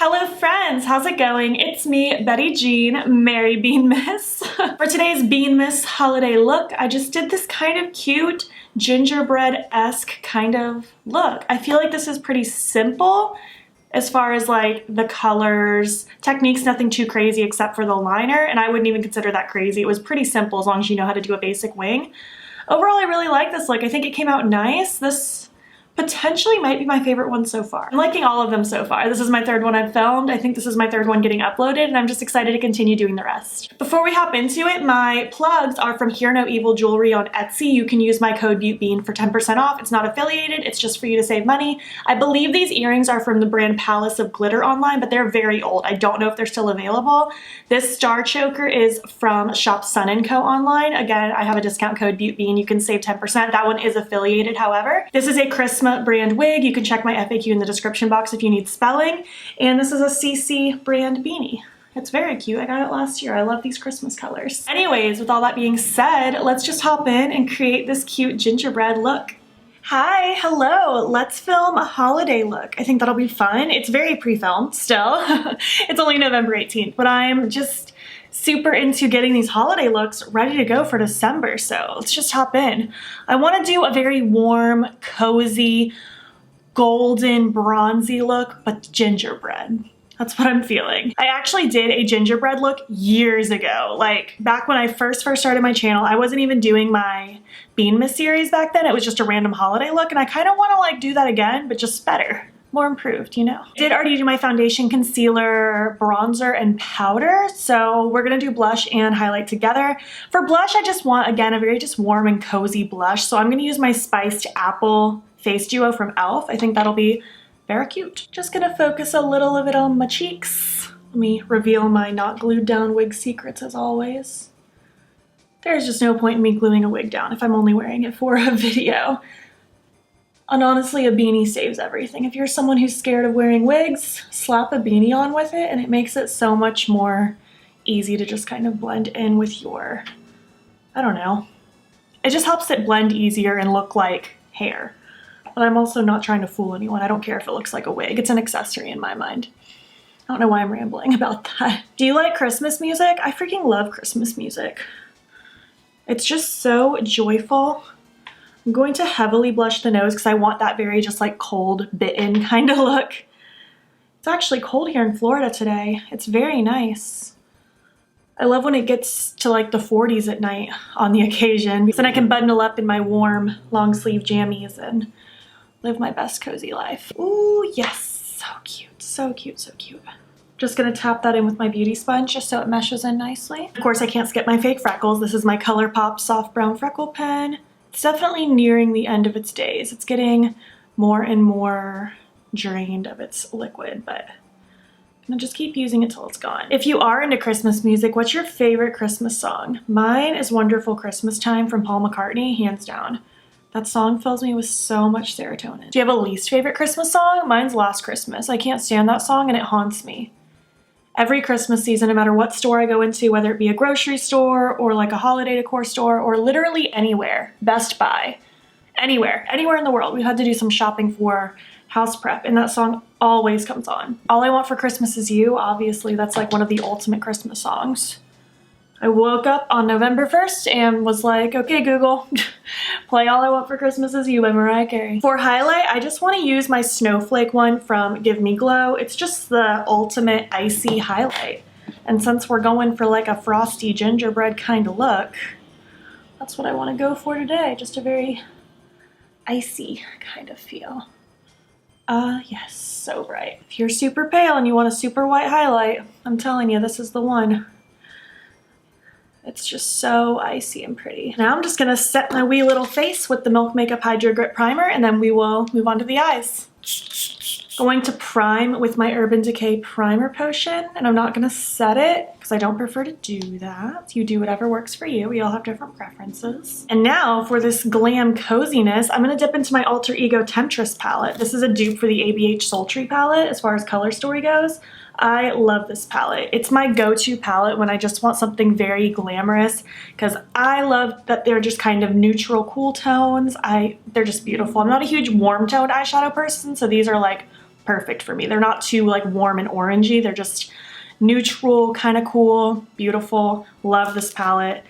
Hello friends, how's it going? It's me, Betty Jean, Merry Beanmas. For today's Beanmas holiday look, I just did this kind of cute gingerbread-esque kind of look. I feel like this is pretty simple as far as like the colors, techniques, nothing too crazy except for the liner, and I wouldn't even consider that crazy. It was pretty simple as long as you know how to do a basic wing. Overall, I really like this look. I think it came out nice. This potentially might be my favorite one so far. I'm liking all of them so far. This is my third one I've filmed. I think this is my third one getting uploaded, and I'm just excited to continue doing the rest. Before we hop into it, my plugs are from Hear No Evil Jewelry on Etsy. You can use my code BEAUTBEAN for 10% off. It's not affiliated, it's just for you to save money. I believe these earrings are from the brand Palace of Glitter online, but they're very old. I don't know if they're still available. This star choker is from Shop Sun & Co online. Again, I have a discount code BEAUTBEAN. You can save 10%. That one is affiliated, however. This is a Christmas brand wig. You can check my FAQ in the description box if you need spelling. And this is a CC brand beanie. It's very cute. I got it last year. I love these Christmas colors. Anyways, with all that being said, let's just hop in and create this cute gingerbread look. Hi, hello. Let's film a holiday look. I think that'll be fun. It's very pre-filmed still. It's only November 18th, but I'm just super into getting these holiday looks ready to go for December, so let's just hop in. I want to do a very warm, cozy, golden, bronzy look, but gingerbread. That's what I'm feeling. I actually did a gingerbread look years ago. Like back when I first started my channel, I wasn't even doing my Beanmas series back then. It was just a random holiday look, and I kind of want to like do that again, but just better. More improved, you know. I did already do my foundation, concealer, bronzer, and powder, so we're gonna do blush and highlight together. For blush, I just want, again, a very just warm and cozy blush, so I'm gonna use my Spiced Apple Face Duo from e.l.f. I think that'll be very cute. Just gonna focus a little of it on my cheeks. Let me reveal my not glued down wig secrets as always. There's just no point in me gluing a wig down if I'm only wearing it for a video. And honestly, a beanie saves everything. If you're someone who's scared of wearing wigs, slap a beanie on with it and it makes it so much more easy to just kind of blend in with your, I don't know. It just helps it blend easier and look like hair. But I'm also not trying to fool anyone. I don't care if it looks like a wig. It's an accessory in my mind. I don't know why I'm rambling about that. Do you like Christmas music? I freaking love Christmas music. It's just so joyful. I'm going to heavily blush the nose because I want that very just like cold, bitten kind of look. It's actually cold here in Florida today. It's very nice. I love when it gets to like the 40s at night on the occasion, because then I can bundle up in my warm long sleeve jammies and live my best cozy life. Ooh, yes, so cute, so cute, so cute. Just gonna tap that in with my beauty sponge just so it meshes in nicely. Of course, I can't skip my fake freckles. This is my Colourpop Soft Brown Freckle Pen. It's definitely nearing the end of its days. It's getting more and more drained of its liquid, but I'm gonna just keep using it till it's gone. If you are into Christmas music, what's your favorite Christmas song? Mine is Wonderful Christmas Time from Paul McCartney, hands down. That song fills me with so much serotonin. Do you have a least favorite Christmas song? Mine's Last Christmas. I can't stand that song and it haunts me. Every Christmas season, no matter what store I go into, whether it be a grocery store or like a holiday decor store or literally anywhere, Best Buy, anywhere in the world, we had to do some shopping for house prep and that song always comes on. All I Want for Christmas Is You, obviously that's like one of the ultimate Christmas songs. I woke up on November 1st and was like, okay, Google, play All I Want for Christmas Is You by Mariah Carey. For highlight, I just want to use my Snowflake one from Give Me Glow. It's just the ultimate icy highlight. And since we're going for like a frosty gingerbread kind of look, that's what I want to go for today. Just a very icy kind of feel. Yes, so bright. If you're super pale and you want a super white highlight, I'm telling you, this is the one. It's just so icy and pretty. Now I'm just gonna set my wee little face with the Milk Makeup Hydrogrip Primer, and then we will move on to the eyes. Going to prime with my Urban Decay Primer Potion, and I'm not gonna set it because I don't prefer to do that. You do whatever works for you. We all have different preferences. And now for this glam coziness, I'm gonna dip into my Alter Ego Temptress palette. This is a dupe for the ABH Sultry palette as far as color story goes. I love this palette. It's my go-to palette when I just want something very glamorous because I love that they're just kind of neutral, cool tones. They're just beautiful. I'm not a huge warm toned eyeshadow person, so these are like perfect for me. They're not too like warm and orangey. They're just neutral, kind of cool, beautiful. Love this palette.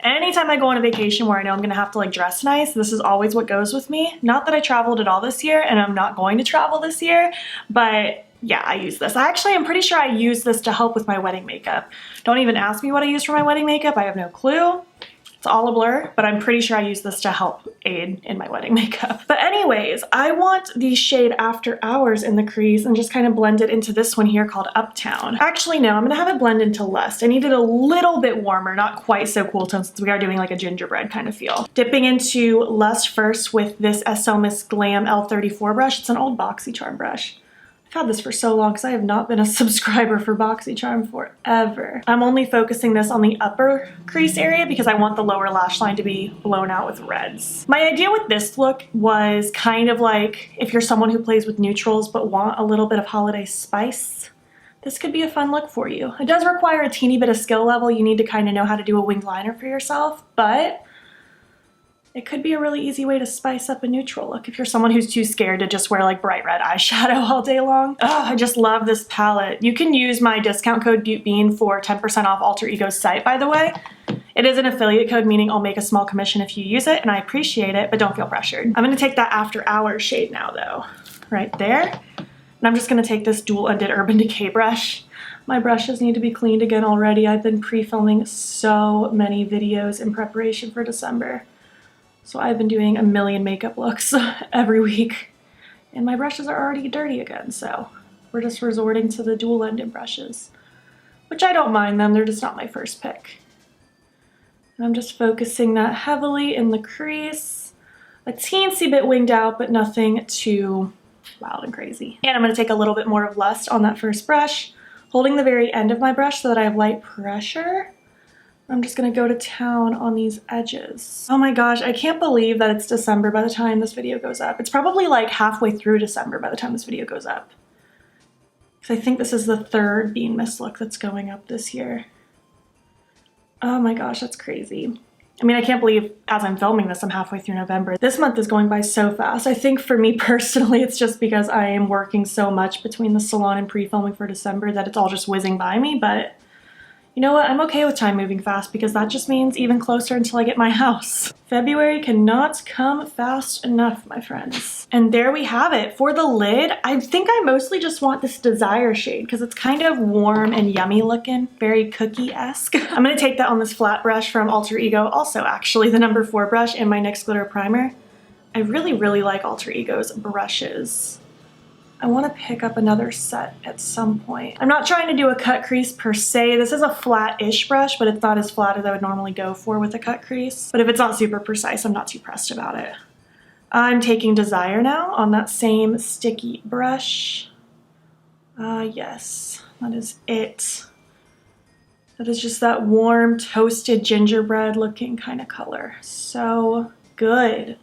Anytime I go on a vacation where I know I'm gonna have to like dress nice, this is always what goes with me. Not that I traveled at all this year, and I'm not going to travel this year, but yeah, I use this. I actually am pretty sure I use this to help with my wedding makeup. Don't even ask me what I use for my wedding makeup. I have no clue. It's all a blur, but I'm pretty sure I use this to help aid in my wedding makeup. But anyways, I want the shade After Hours in the crease and just kind of blend it into this one here called Uptown. Actually, no, I'm gonna have it blend into Lust. I need it a little bit warmer, not quite so cool tone since we are doing like a gingerbread kind of feel. Dipping into Lust first with this SL Miss Glam L34 brush. It's an old BoxyCharm brush. I've had this for so long because I have not been a subscriber for BoxyCharm forever. I'm only focusing this on the upper crease area because I want the lower lash line to be blown out with reds. My idea with this look was kind of like if you're someone who plays with neutrals but want a little bit of holiday spice, this could be a fun look for you. It does require a teeny bit of skill level. You need to kind of know how to do a winged liner for yourself, but it could be a really easy way to spice up a neutral look if you're someone who's too scared to just wear like bright red eyeshadow all day long. Oh, I just love this palette. You can use my discount code ButeBean for 10% off Alter Ego's site, by the way. It is an affiliate code, meaning I'll make a small commission if you use it, and I appreciate it, but don't feel pressured. I'm gonna take that After Hours shade now though, right there. And I'm just gonna take this dual-ended Urban Decay brush. My brushes need to be cleaned again already. I've been pre-filming so many videos in preparation for December. So I've been doing a million makeup looks every week, and my brushes are already dirty again, so we're just resorting to the dual-ended brushes, which I don't mind them, they're just not my first pick. And I'm just focusing that heavily in the crease, a teensy bit winged out, but nothing too wild and crazy. And I'm gonna take a little bit more of Lust on that first brush, holding the very end of my brush so that I have light pressure. I'm just gonna go to town on these edges. Oh my gosh, I can't believe that it's December by the time this video goes up. It's probably like halfway through December by the time this video goes up. Because I think this is the third Beanmas look that's going up this year. Oh my gosh, that's crazy. I mean, I can't believe as I'm filming this, I'm halfway through November. This month is going by so fast. I think for me personally, it's just because I am working so much between the salon and pre-filming for December that it's all just whizzing by me, but you know what? I'm okay with time moving fast because that just means even closer until I get my house. February cannot come fast enough, my friends. And there we have it. For the lid, I think I mostly just want this Desire shade because it's kind of warm and yummy looking, very cookie-esque. I'm gonna take that on this flat brush from Alter Ego, also actually the number 4 brush in my NYX Glitter Primer. I really like Alter Ego's brushes. I want to pick up another set at some point. I'm not trying to do a cut crease per se. This is a flat-ish brush, but it's not as flat as I would normally go for with a cut crease. But if it's not super precise, I'm not too pressed about it. I'm taking Desire now on that same sticky brush. Yes, that is it. That is just that warm, toasted gingerbread looking kind of color. So good.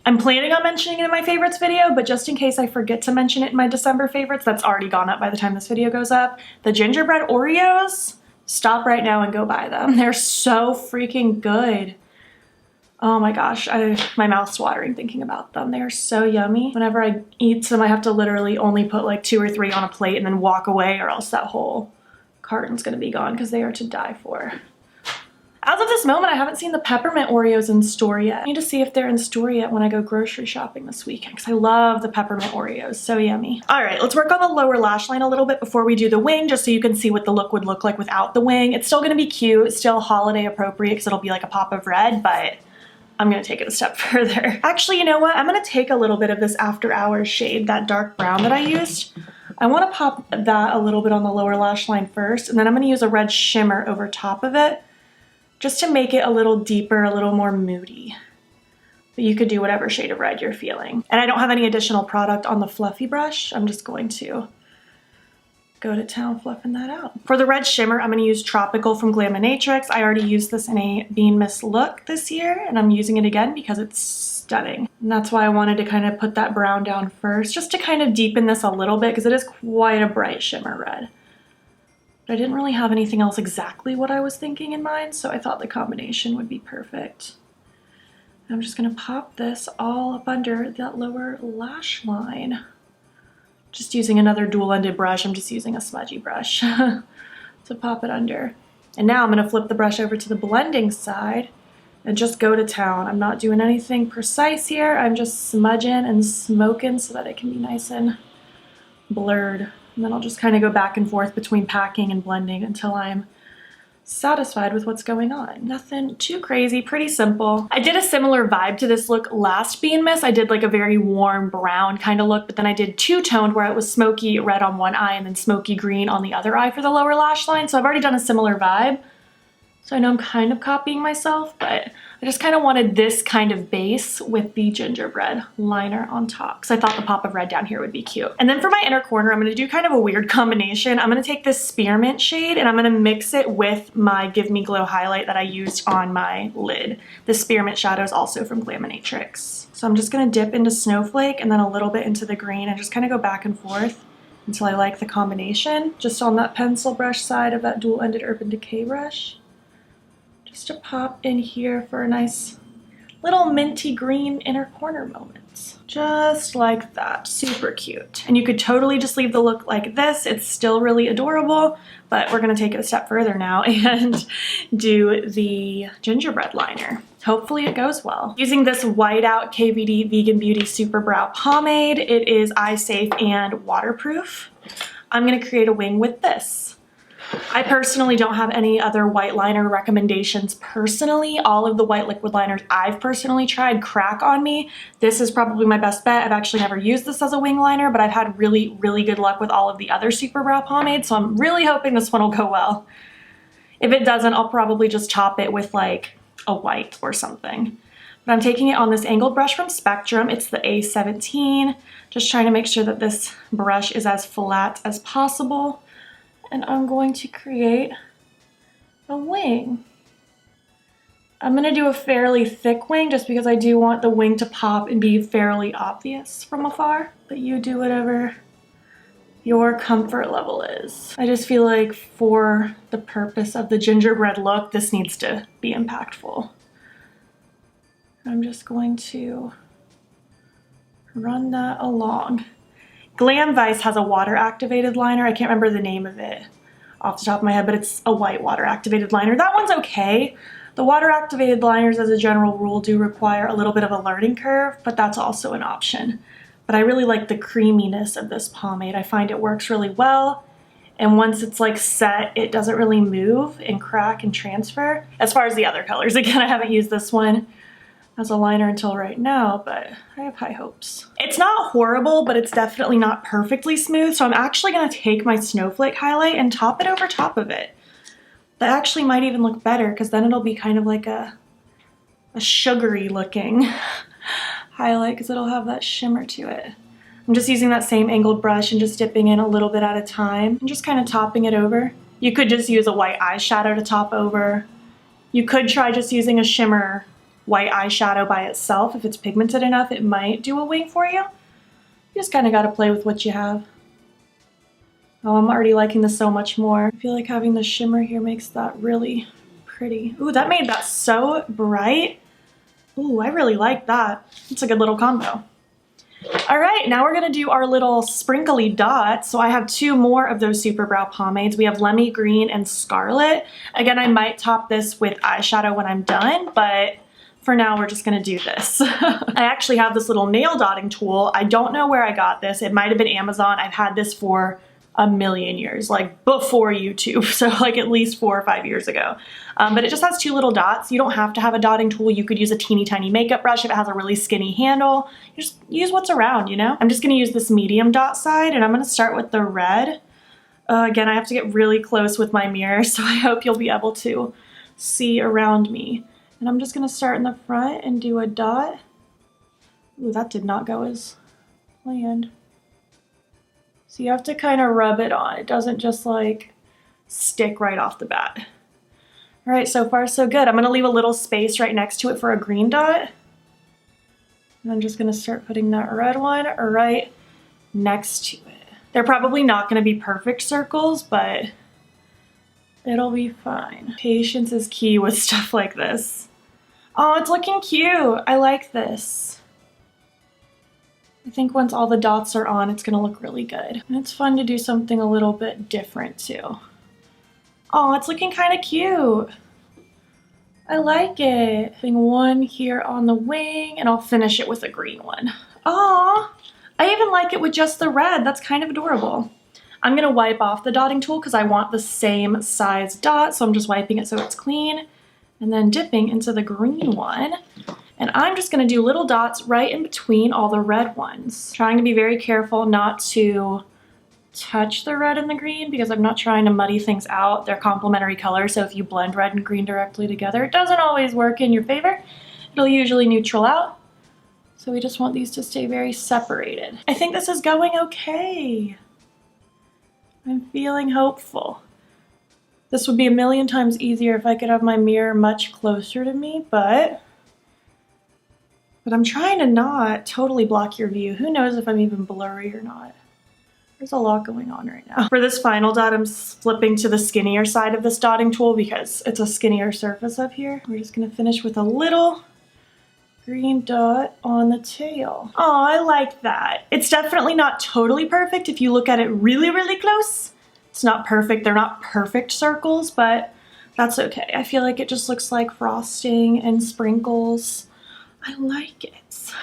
I'm planning on mentioning it in my favorites video, but just in case I forget to mention it in my December favorites, that's already gone up by the time this video goes up. The gingerbread Oreos, stop right now and go buy them. They're so freaking good. Oh my gosh, my mouth's watering thinking about them. They are so yummy. Whenever I eat them, I have to literally only put like 2 or 3 on a plate and then walk away, or else that whole carton's gonna be gone because they are to die for. As of this moment, I haven't seen the peppermint Oreos in store yet. I need to see if they're in store yet when I go grocery shopping this weekend because I love the peppermint Oreos, so yummy. All right, let's work on the lower lash line a little bit before we do the wing, just so you can see what the look would look like without the wing. It's still gonna be cute, it's still holiday appropriate because it'll be like a pop of red, but I'm gonna take it a step further. Actually, you know what? I'm gonna take a little bit of this After Hours shade, that dark brown that I used. I wanna pop that a little bit on the lower lash line first, and then I'm gonna use a red shimmer over top of it, just to make it a little deeper, a little more moody. But you could do whatever shade of red you're feeling. And I don't have any additional product on the fluffy brush. I'm just going to go to town fluffing that out. For the red shimmer, I'm gonna use Tropical from Glaminatrix. I already used this in a Beanmas look this year, and I'm using it again because it's stunning. And that's why I wanted to kind of put that brown down first, just to kind of deepen this a little bit, because it is quite a bright shimmer red. But I didn't really have anything else exactly what I was thinking in mind, so I thought the combination would be perfect. I'm just gonna pop this all up under that lower lash line. Just using another dual-ended brush. I'm just using a smudgy brush to pop it under. And now I'm gonna flip the brush over to the blending side and just go to town. I'm not doing anything precise here. I'm just smudging and smoking so that it can be nice and blurred. And then I'll just kind of go back and forth between packing and blending until I'm satisfied with what's going on. Nothing too crazy, pretty simple. I did a similar vibe to this look last Beanmas. I did like a very warm brown kind of look, but then I did two-toned where it was smoky red on one eye and then smoky green on the other eye for the lower lash line. So I've already done a similar vibe. So I know I'm kind of copying myself, but I just kind of wanted this kind of base with the gingerbread liner on top because I thought the pop of red down here would be cute. And then for my inner corner, I'm going to do kind of a weird combination. I'm going to take this Spearmint shade and I'm going to mix it with my Give Me Glow highlight that I used on my lid. The Spearmint shadow is also from Glaminatrix. So I'm just going to dip into Snowflake and then a little bit into the green and just kind of go back and forth until I like the combination. Just on that pencil brush side of that dual-ended Urban Decay brush. Just to pop in here for a nice little minty green inner corner moment. Just like that, super cute. And you could totally just leave the look like this. It's still really adorable, but we're gonna take it a step further now and do the gingerbread liner. Hopefully it goes well. Using this whiteout KVD Vegan Beauty Superbrow pomade, it is eye safe and waterproof. I'm gonna create a wing with this. I personally don't have any other white liner recommendations personally. All of the white liquid liners I've personally tried crack on me. This is probably my best bet. I've actually never used this as a wing liner, but I've had really, really good luck with all of the other Superbrow pomades, so I'm really hoping this one will go well. If it doesn't, I'll probably just top it with like a white or something. But I'm taking it on this angled brush from Spectrum. It's the A17. Just trying to make sure that this brush is as flat as possible. And I'm going to create a wing. I'm gonna do a fairly thick wing just because I do want the wing to pop and be fairly obvious from afar, but you do whatever your comfort level is. I just feel like for the purpose of the gingerbread look, this needs to be impactful. I'm just going to run that along. Glam Vice has a water activated liner. I can't remember the name of it off the top of my head, but it's a white water activated liner. That one's okay. The water activated liners as a general rule do require a little bit of a learning curve, but that's also an option. But I really like the creaminess of this pomade. I find it works really well. And once it's like set, it doesn't really move and crack and transfer. As far as the other colors, again, I haven't used this one as a liner until right now, but I have high hopes. It's not horrible, but it's definitely not perfectly smooth, so I'm actually gonna take my Snowflake highlight and top it over top of it. That actually might even look better because then it'll be kind of like a sugary looking highlight because it'll have that shimmer to it. I'm just using that same angled brush and just dipping in a little bit at a time and just kind of topping it over. You could just use a white eyeshadow to top over. You could try just using a shimmer white eyeshadow by itself. If it's pigmented enough, it might do a wing for you. You just kind of got to play with what you have. Oh, I'm already liking this so much more. I feel like having the shimmer here makes that really pretty. Ooh, that made that so bright. Ooh, I really like that. It's a good little combo. All right, now we're gonna do our little sprinkly dots. So I have two more of those Superbrow pomades. We have Lemmy Green and Scarlett. Again, I might top this with eyeshadow when I'm done, but for now, we're just gonna do this. I actually have this little nail dotting tool. I don't know where I got this. It might have been Amazon. I've had this for a million years, like before YouTube. So like at least 4 or 5 years ago. But it just has two little dots. You don't have to have a dotting tool. You could use a teeny tiny makeup brush if it has a really skinny handle. You just use what's around, you know? I'm just gonna use this medium dot side and I'm gonna start with the red. Again, I have to get really close with my mirror, so I hope you'll be able to see around me. And I'm just gonna start in the front and do a dot. Ooh, that did not go as planned. So you have to kind of rub it on. It doesn't just like stick right off the bat. All right, so far so good. I'm gonna leave a little space right next to it for a green dot. And I'm just gonna start putting that red one right next to it. They're probably not gonna be perfect circles, but it'll be fine. Patience is key with stuff like this. Oh, it's looking cute. I like this. I think once all the dots are on, it's gonna look really good. And it's fun to do something a little bit different too. Oh, it's looking kind of cute. I like it. Putting one here on the wing, and I'll finish it with a green one. Aw, I even like it with just the red. That's kind of adorable. I'm gonna wipe off the dotting tool because I want the same size dot, so I'm just wiping it so it's clean, and then dipping into the green one. And I'm just gonna do little dots right in between all the red ones. Trying to be very careful not to touch the red and the green because I'm not trying to muddy things out. They're complementary colors, so if you blend red and green directly together, it doesn't always work in your favor. It'll usually neutral out. So we just want these to stay very separated. I think this is going okay. I'm feeling hopeful. This would be a million times easier if I could have my mirror much closer to me, but I'm trying to not totally block your view. Who knows if I'm even blurry or not. There's a lot going on right now. For this final dot, I'm flipping to the skinnier side of this dotting tool because it's a skinnier surface up here. We're just gonna finish with a little green dot on the tail. Oh, I like that. It's definitely not totally perfect if you look at it really, really close. It's not perfect. They're not perfect circles, but that's okay. I feel like it just looks like frosting and sprinkles. I like it.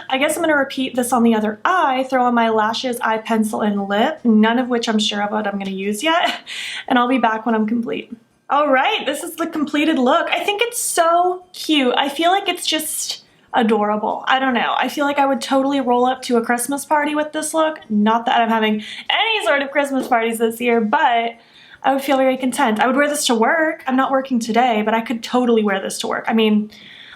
I guess I'm gonna repeat this on the other eye, throw on my lashes, eye pencil, and lip, none of which I'm sure of what I'm gonna use yet, and I'll be back when I'm complete. All right, this is the completed look. I think it's so cute. I feel like it's just adorable. I don't know. I feel like I would totally roll up to a Christmas party with this look. Not that I'm having any sort of Christmas parties this year, but I would feel very content. I would wear this to work. I'm not working today, but I could totally wear this to work. I mean,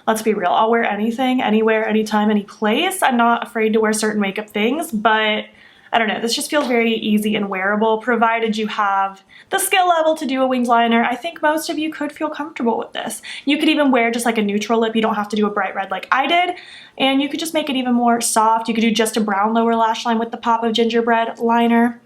let's be real. I'll wear anything, anywhere, anytime, any place. I'm not afraid to wear certain makeup things, but I don't know. This just feels very easy and wearable, provided you have the skill level to do a winged liner. I think most of you could feel comfortable with this. You could even wear just like a neutral lip. You don't have to do a bright red like I did. And you could just make it even more soft. You could do just a brown lower lash line with the pop of gingerbread liner.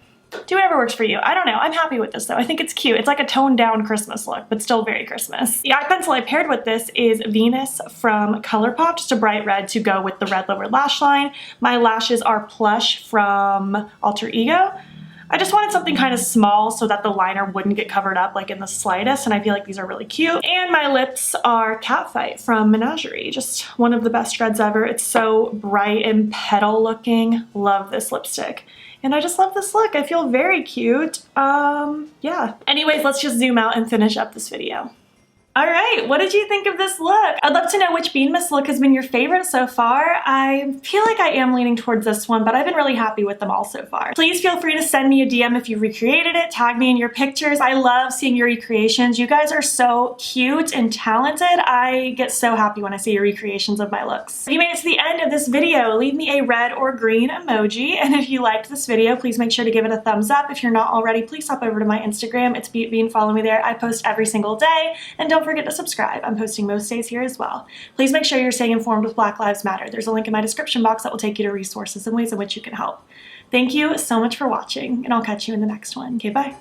Do whatever works for you. I don't know. I'm happy with this though. I think it's cute. It's like a toned down Christmas look, but still very Christmas. The eye pencil I paired with this is Venus from Colourpop, just a bright red to go with the red lower lash line. My lashes are Plush from Alter Ego. I just wanted something kind of small so that the liner wouldn't get covered up like in the slightest, and I feel like these are really cute. And my lips are Catfight from Menagerie, just one of the best reds ever. It's so bright and petal looking. Love this lipstick. And I just love this look. I feel very cute. Yeah. Anyways, let's just zoom out and finish up this video. All right, what did you think of this look? I'd love to know which Beanmas look has been your favorite so far. I feel like I am leaning towards this one, but I've been really happy with them all so far. Please feel free to send me a DM if you recreated it, tag me in your pictures. I love seeing your recreations. You guys are so cute and talented. I get so happy when I see your recreations of my looks. If you made it to the end of this video, leave me a red or green emoji. And if you liked this video, please make sure to give it a thumbs up. If you're not already, please hop over to my Instagram. It's BeatBean. Follow me there. I post every single day. And don't forget to subscribe. I'm posting most days here as well. Please make sure you're staying informed with Black Lives Matter. There's a link in my description box that will take you to resources and ways in which you can help. Thank you so much for watching, and I'll catch you in the next one. Okay, bye.